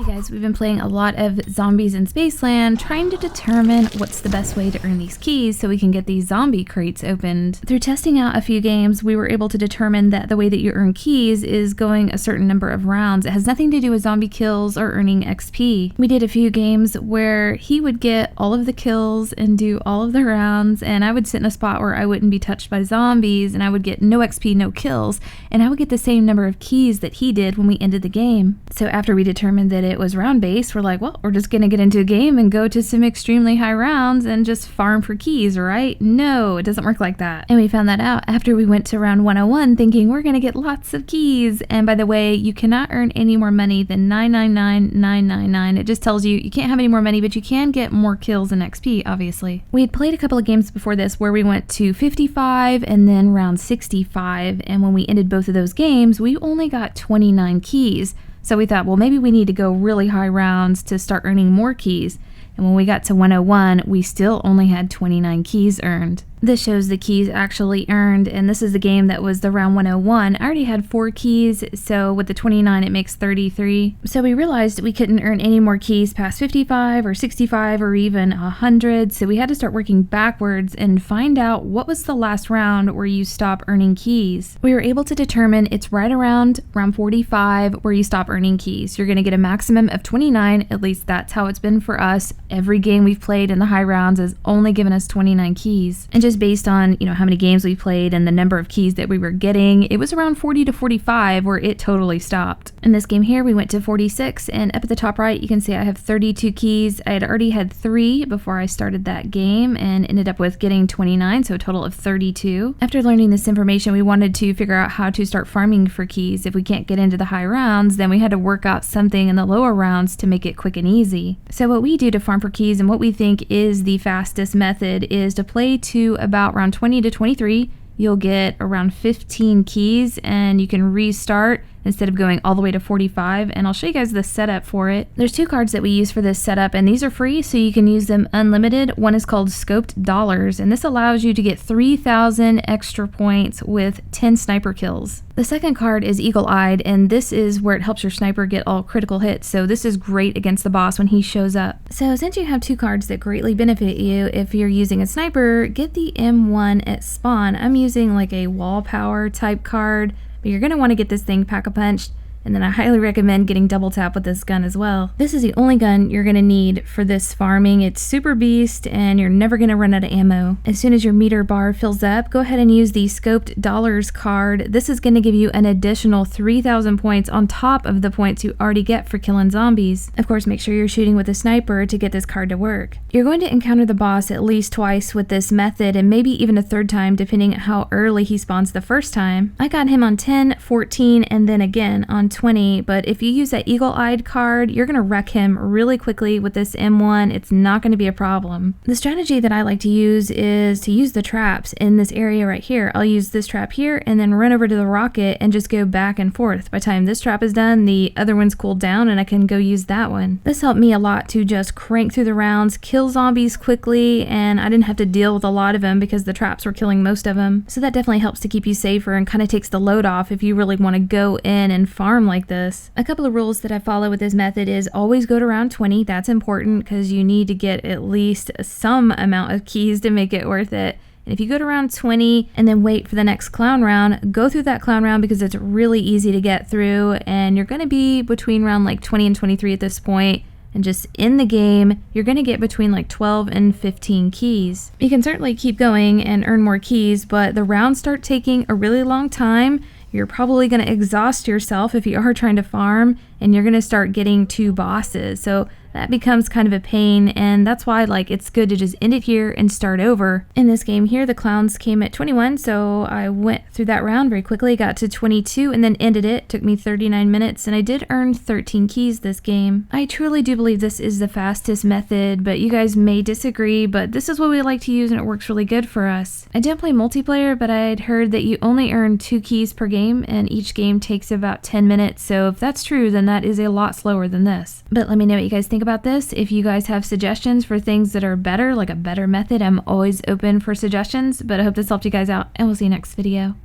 Guys, we've been playing a lot of zombies in Spaceland, trying to determine what's the best way to earn these keys so we can get these zombie crates opened. Through testing out a few games, we were able to determine that the way that you earn keys is going a certain number of rounds. It has nothing to do with zombie kills or earning XP. We did a few games where he would get all of the kills and do all of the rounds, and I would sit in a spot where I wouldn't be touched by zombies, and I would get no XP, no kills, and I would get the same number of keys that he did when we ended the game. So after we determined that it was round based, we're like, well, we're just gonna get into a game and go to some extremely high rounds and just farm for keys, right? No, it doesn't work like that. And we found that out after we went to round 101 thinking we're gonna get lots of keys. And by the way, you cannot earn any more money than 999,999. It just tells you can't have any more money, but you can get more kills and XP, obviously. We had played a couple of games before this where we went to 55 and then round 65, and when we ended both of those games, we only got 29 keys. So we thought, well, maybe we need to go really high rounds to start earning more keys. And when we got to 101, we still only had 29 keys earned. This shows the keys actually earned, and this is the game that was the round 101. I already had 4 keys, so with the 29 it makes 33. So we realized we couldn't earn any more keys past 55 or 65 or even 100, so we had to start working backwards and find out what was the last round where you stop earning keys. We were able to determine it's right around round 45 where you stop earning keys. You're going to get a maximum of 29, at least that's how it's been for us. Every game we've played in the high rounds has only given us 29 keys. And just based on, how many games we played and the number of keys that we were getting, it was around 40 to 45 where it totally stopped. In this game here, we went to 46, and up at the top right, you can see I have 32 keys. I had already had 3 before I started that game and ended up with getting 29, so a total of 32. After learning this information, we wanted to figure out how to start farming for keys. If we can't get into the high rounds, then we had to work out something in the lower rounds to make it quick and easy. So what we do to farm for keys and what we think is the fastest method is to play to about round 20 to 23. You'll get around 15 keys and you can restart instead of going all the way to 45, and I'll show you guys the setup for it. There's 2 cards that we use for this setup, and these are free, so you can use them unlimited. One is called Scoped Dollars, and this allows you to get 3,000 extra points with 10 sniper kills. The second card is Eagle-Eyed, and this is where it helps your sniper get all critical hits, so this is great against the boss when he shows up. So since you have 2 cards that greatly benefit you, if you're using a sniper, get the M1 at spawn. I'm using like a wall power type card, but you're going to want to get this thing pack-a-punched, and then I highly recommend getting double tap with this gun as well. This is the only gun you're going to need for this farming. It's super beast and you're never going to run out of ammo. As soon as your meter bar fills up, go ahead and use the Scoped Dollars card. This is going to give you an additional 3,000 points on top of the points you already get for killing zombies. Of course, make sure you're shooting with a sniper to get this card to work. You're going to encounter the boss at least twice with this method, and maybe even a 3rd time depending on how early he spawns the first time. I got him on 10, 14, and then again on 20, but if you use that Eagle-Eyed card, you're going to wreck him really quickly with this M1. It's not going to be a problem. The strategy that I like to use is to use the traps in this area right here. I'll use this trap here and then run over to the rocket and just go back and forth. By the time this trap is done, the other one's cooled down and I can go use that one. This helped me a lot to just crank through the rounds, kill zombies quickly, and I didn't have to deal with a lot of them because the traps were killing most of them. So that definitely helps to keep you safer and kind of takes the load off if you really want to go in and farm like this. A couple of rules that I follow with this method is always go to round 20. That's important because you need to get at least some amount of keys to make it worth it. And if you go to round 20 and then wait for the next clown round, go through that clown round because it's really easy to get through, and you're going to be between round like 20 and 23 at this point. And just in the game, you're going to get between like 12 and 15 keys. You can certainly keep going and earn more keys, but the rounds start taking a really long time. You're probably going to exhaust yourself if you are trying to farm, and you're going to start getting 2 bosses. So that becomes kind of a pain, and that's why it's good to just end it here and start over. In this game here, the clowns came at 21, so I went through that round very quickly, got to 22, and then ended it. Took me 39 minutes, and I did earn 13 keys this game. I truly do believe this is the fastest method, but you guys may disagree, but this is what we like to use, and it works really good for us. I didn't play multiplayer, but I'd heard that you only earn 2 keys per game, and each game takes about 10 minutes, so if that's true, then that is a lot slower than this. But let me know what you guys think about this. If you guys have suggestions for things that are better, like a better method, I'm always open for suggestions, but I hope this helped you guys out, and we'll see you next video.